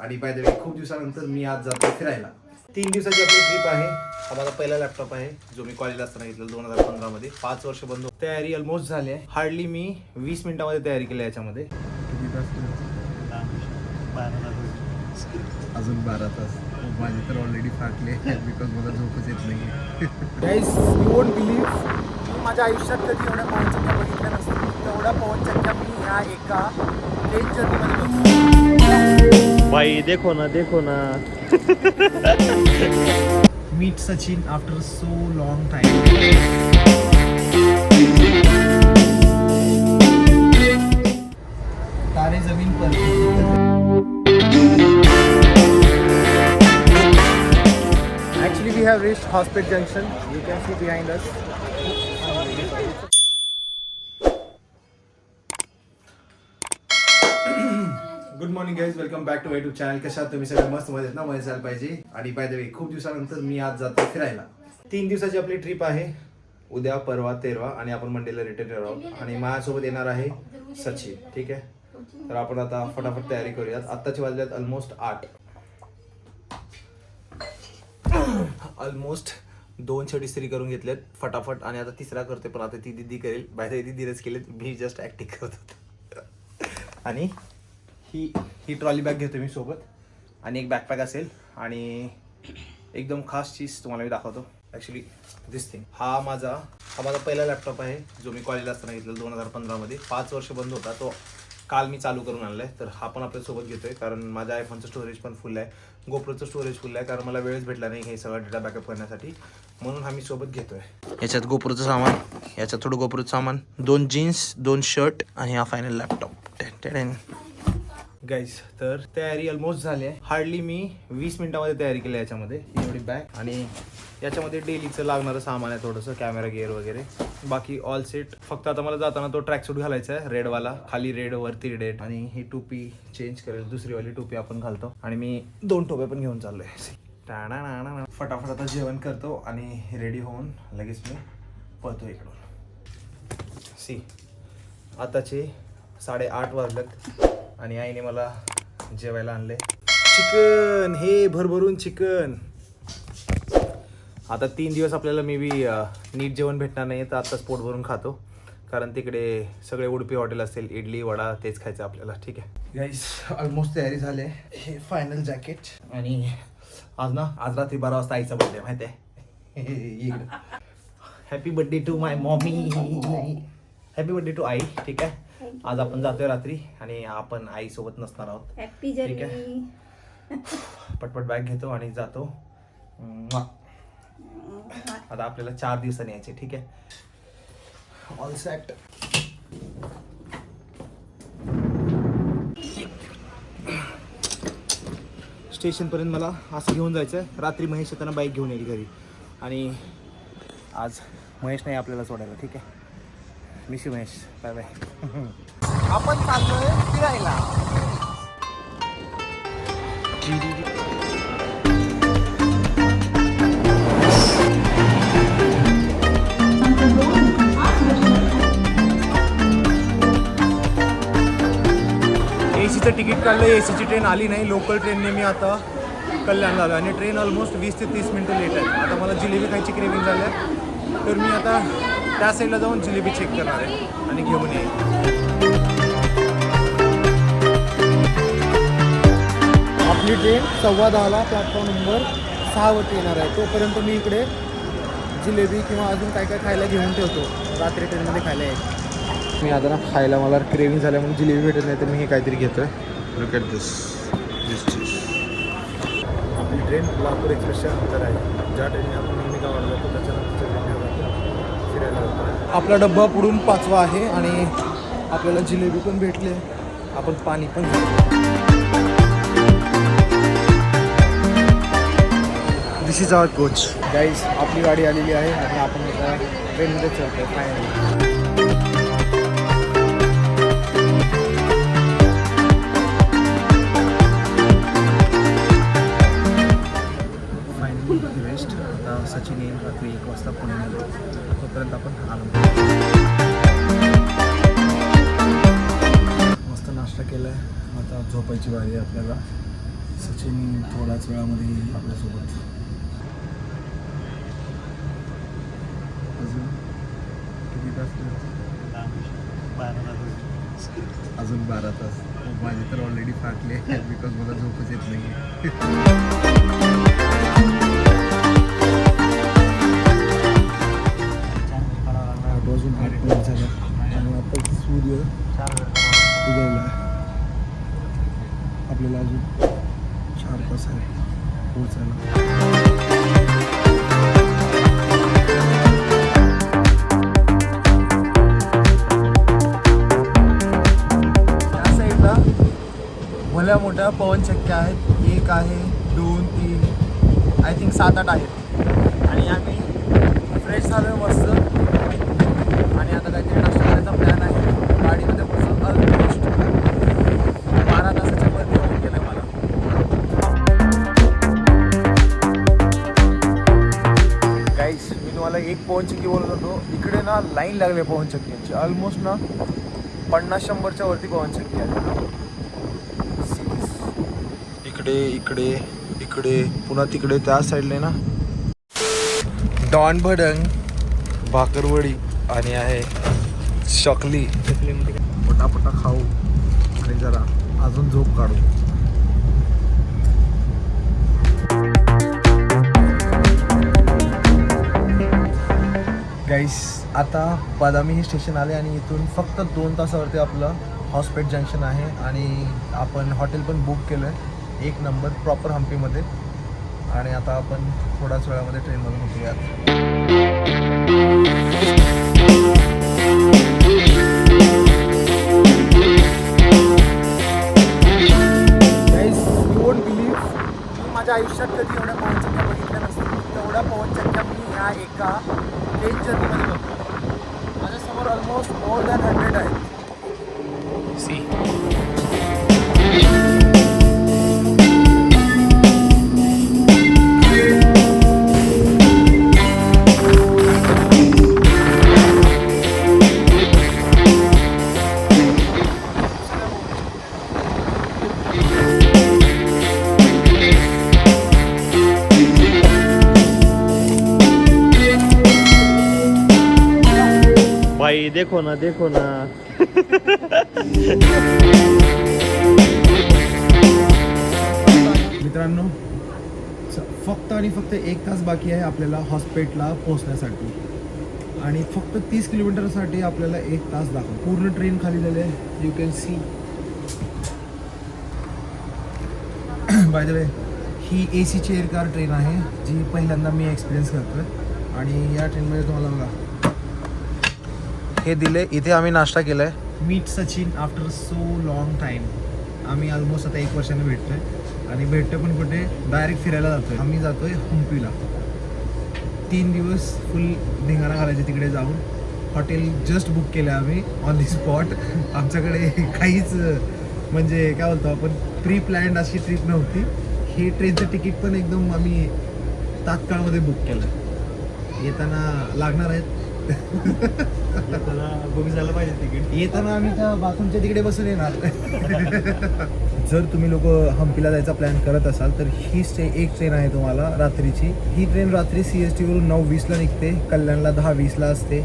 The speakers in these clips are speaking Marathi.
आणि बाय द वे खूप दिवसानंतर मी आज जातो फिरायला. 3 दिवसाची आपली ट्रिप आहे. हा माझा पहिला लॅपटॉप आहे जो मी कॉलेजला असताना घेतला 2015 मध्ये. 5 वर्ष बंद. तयारी ऑलमोस्ट झाली आहे. हार्डली मी 20 मिनिटांमध्ये तयारी केली याच्यामध्ये. अजून 12 तास. माझे तर ऑलरेडी फाटले बिकॉज मला झोपच येत नाही. गाईज यू वोंट बिलीव्ह, माझ्या आयुष्यात कधी एवढ्या पवनचक्क्या बघितल्या नसतील. तेवढ्या पवनचक्क्या मी ह्या एका ट्रेन जर्नीमध्ये बघतो. भाई देखो ना meet Sachin after so long time. Taare Zameen Par. Actually, we have reached Hospital Junction. You can see behind us. Good morning guys, welcome back to my YouTube channel. कशा तुम्ही सगळे? मस्त मजेत ना? मजा झालं पाहिजे. आणि बाय द वे खूप दिवसानंतर मी आज जातो फिरायला. 3 दिवसाची आपली ट्रिप आहे. उद्या, परवा, 13 आणि आपण मंडेला रिटर्न आहोत. आणि माझ्यासोबत येणार आहे सचिन. ठीक आहे, तर आपण आता फटाफट तयारी करूयात. आत्ताची वाजल्यात ऑलमोस्ट 8. ऑलमोस्ट 2 छडी स्त्री करून घेतल्यात फटाफट. आणि आता तिसरा करते, पण आता ती दिदी करेल. बाहेर दिदीनेच केलेत, मी जस्ट ऍक्टिंग करत होतो. आणि ही ट्रॉली बॅग घेतो मी सोबत. आणि एक बॅकपॅक असेल. आणि एकदम खास चीज तुम्हाला मी दाखवतो. ॲक्च्युली दिस थिंग, हा माझा पहिला लॅपटॉप आहे जो मी कॉलेजला असताना घेतला 2015 मध्ये. 5 वर्ष बंद होता, तो काल मी चालू करून आणलाय. तर हा पण आपल्यासोबत घेतोय कारण माझ्या आयफोनचं स्टोरेज पण फुल आहे, गोप्रोचं स्टोरेज फुल आहे. कारण मला वेळच भेटला नाही हे सगळं डेटा बॅकअप करण्यासाठी, म्हणून हा मी सोबत घेतोय. याच्यात गोप्रोचं सामान, याच्यात थोडं गोप्रोचं सामान, 2 जीन्स, 2 शर्ट आणि हा फायनल लॅपटॉप. गाईज, तर तयारी ऑलमोस्ट झाली आहे. हार्डली मी 20 मिनिटांमध्ये तयारी केली याच्यामध्ये. एवढी बॅग आणि याच्यामध्ये डेलीचं लागणारं सामान आहे, थोडंसं कॅमेरा गिअर वगैरे. बाकी ऑल सेट. फक्त आता मला जाताना तो ट्रॅक सूट घालायचा आहे, रेडवाला. खाली रेड, वरती रेड. आणि ही टोपी चेंज करेल, दुसरीवाली टोपी आपण घालतो. आणि मी 2 टोप्या पण घेऊन चाललोय. फटाफट आता जेवण करतो आणि रेडी होऊन लगेच मी पळतो इकडून. सी, आताचे 8:30 वाजलेत आणि आईने मला जेवायला आणले चिकन. हे भरभरून चिकन. आता 3 दिवस आपल्याला मे बी नीट जेवण भेटणार नाही, तर आत्ताच पोट भरून खातो. कारण तिकडे सगळे उडपी हॉटेल असेल, इडली वडा तेच खायचं आपल्याला. ठीक आहे गाईस, ऑलमोस्ट तयारी झाली आहे. हे फायनल जॅकेट. आणि आज रात्री 12 वाजता आईचा बर्थडे, माहिती आहे. Happy birthday to my mommy. Happy birthday to आई. ठीक आहे, आज आपण जातोय रात्री आणि आपण आई सोबत नसणार आहोत. ठीक आहे, पटपट बॅग घेतो आणि जातो. आता आपल्याला 4 दिवसांनी यायचे. ठीक आहे, ऑल सेट. स्टेशन पर्यंत मला असं घेऊन जायचं आहे. रात्री महेश येताना बाईक घेऊन येईल घरी. आणि आज महेश नाही आपल्याला सोडायला. ठीक आहे, miss you Mahesh, bye bye. आपण चाललोय फिरायला. एसीचं तिकीट काढलं, एसीची ट्रेन आली नाही. लोकल ट्रेनने मी आता कल्याणला आलो आणि ट्रेन ऑलमोस्ट 20 ते 30 मिनिटं लेट आहे. आता मला जिलेबी खायची क्रेविंग झाली आहे, तर मी आता त्या साईडला जाऊन जिलेबी चेक करणार आहे आणि घेऊन येईल. आपली ट्रेन 10:15 प्लॅटफॉर्म नंबर 6 वरती येणार आहे. तोपर्यंत मी इकडे जिलेबी किंवा अजून काय खायला घेऊन ठेवतो, रात्री ट्रेनमध्ये खायला यायचं. मी आता ना खायला मला क्रेविंग झाल्या म्हणून जिलेबी भेटत नाही, तर मी हे काहीतरी घेतोय. Look at this dish. आपली ट्रेन लातूर एक्सप्रेसच्या नंतर आहे, ज्या ट्रेनने आपण नेहमी गावाला जातो त्याच्यानंतर फिरायला जातो. आपला डब्बा पुढून 5वा आहे आणि आपल्याला जिलेबी पण भेटले. आपण पाणी पण घेतो. दिस इज आवर कोच. गाईज, आपली गाडी आलेली आहे आणि आपण आता ट्रेनमध्ये चढतो फायनली. आता सचिन येईल रात्री 1 वाजता पुण्यामध्ये. तोपर्यंत आपण आलो. मस्त नाश्ता केला आहे. आता झोपायची वारी आहे आपल्याला. सचिन थोड्याच वेळामध्ये येईल आपल्यासोबत. अजून किती तास? 12 तास. अजून 12 तास. माझी तर ऑलरेडी फाटले बिकॉज मला झोपच येत नाही. 8 वाजून 8 मिनिट झालं आणि आता सूर्य उगवला. आपल्याला अजून 4 तास आहेत पोहोचायला. भल्या मोठ्या पवनचक्क्या आहेत. 1 आहे, 2, 3, आय थिंक 7-8 आहेत. आणि आम्ही फ्रेश झालो मस्त आणि आता काहीतरी नाश्ता करायचा प्लॅन आहे. गाडीमध्ये बसून ऑलमोस्ट 12 तासाच्या वरती होऊन गेलं मला. गाईस, मी तुम्हाला एक पवनचक्की बोलत होतो. इकडे ना लाईन लागली पवनचक्क्यांची. ऑलमोस्ट ना 50-100च्या वरती पवनचक्की आहे. इकडे इकडे पुन्हा तिकडे त्या साईडला ना डॉन भडंग, भाकरवडी आणि आहे शकली. पटापटा खाऊ आणि जरा अजून झोप काढू. गाईस, आता बदामी हे स्टेशन आले आणि इथून फक्त 2 तासावरती आपलं हॉस्पेट जंक्शन आहे. आणि आपण हॉटेल पण बुक केलं आहे 1 नंबर प्रॉपर हम्पीमध्ये. आणि आता आपण थोड्याच वेळामध्ये ट्रेनमधून उतरूयात. गाईस, यू वोंट बिलीव्ह, मी माझ्या आयुष्यात कधी एवढ्या पवनचक्क्या बघितल्या नसतील. तेवढ्या पवनचक्क्या मी ह्या एका ट्रेन जर्नीमध्ये बघतो. माझ्यासमोर ऑलमोस्ट मोर दॅन 100 आहेत. सी भाई देखो ना मित्रांनो, फक्त आणि फक्त 1 तास बाकी आहे आपल्याला हॉस्पिटलला पोहोचण्यासाठी. आणि फक्त 30 किलोमीटरसाठी आपल्याला 1 तास दाखव. पूर्ण ट्रेन खाली झाली आहे. You can see. By the way, he AC chair car train आहे जी पहिल्यांदा मी एक्सपिरियन्स करतोय. आणि या ट्रेनमध्ये तुम्हाला बघा हे दिले. इथे आम्ही नाश्ता केला आहे. Meet Sachin after so long time. आम्ही ऑलमोस्ट आता 1 वर्षाने भेटतोय. आणि भेटतो पण कुठे, डायरेक्ट फिरायला जातोय. आम्ही जातोय हम्पीला. 3 दिवस फुल धिंगाणा घालायचे तिकडे जाऊन. हॉटेल जस्ट बुक केलं आम्ही ऑन दी स्पॉट. आमच्याकडे काहीच म्हणजे काय बोलतो आपण, प्री प्लॅन्ड अशी ट्रिप नव्हती. ही ट्रेनचं तिकीट पण एकदम आम्ही तात्काळमध्ये बुक केलं. येताना लागणार आहेत. बुक झालं पाहिजे तिकीट. येताना आम्ही त्या बाथरूमच्या तिकडे बसून येणार. जर तुम्ही लोक हम्पीला जायचा प्लॅन करत असाल तर ही एक ट्रेन आहे तुम्हाला रात्रीची. ही ट्रेन रात्री CST वरून 9:20ला निघते. कल्याणला 10:20ला असते.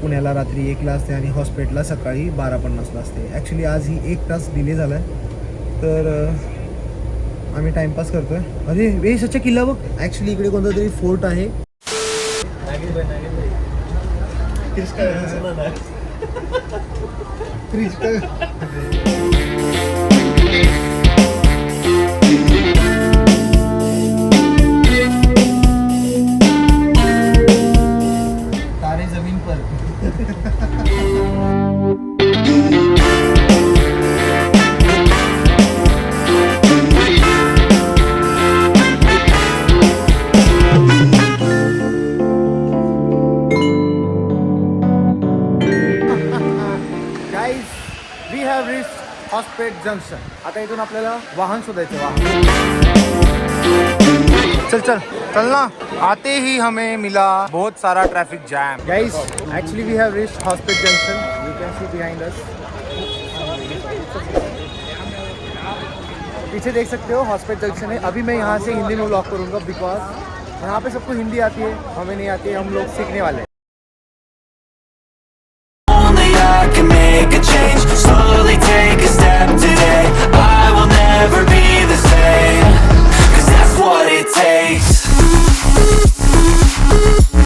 पुण्याला रात्री 1ला असते. आणि हॉस्पिटलला सकाळी 12:50ला असते. ॲक्च्युली आज ही 1 तास डिले झाला आहे. तर आम्ही टाइमपास करतोय. अरे वे सच्चा किल्ला बघ. ॲक्च्युली इकडे कोणता तरी फोर्ट आहे. तारे जमीन पर. हॉस्पेट जंक्शन. आता इथून आपल्याला वाहन शोधायचं. वाहन चल चल चल ना. आते ही हमें मिला बहुत सारा traffic jam. Guys, actually we have reached Hospet junction. You can see behind us. पीछे देख सकते हो हॉस्पिटल जंक्शन है। अभी मैं यहाँ से हिंदी में व्लॉग करूँगा बिकॉज यहाँ पे सबको हिंदी आती है, हमें नहीं आती है, हम लोग सीखने वाले हैं।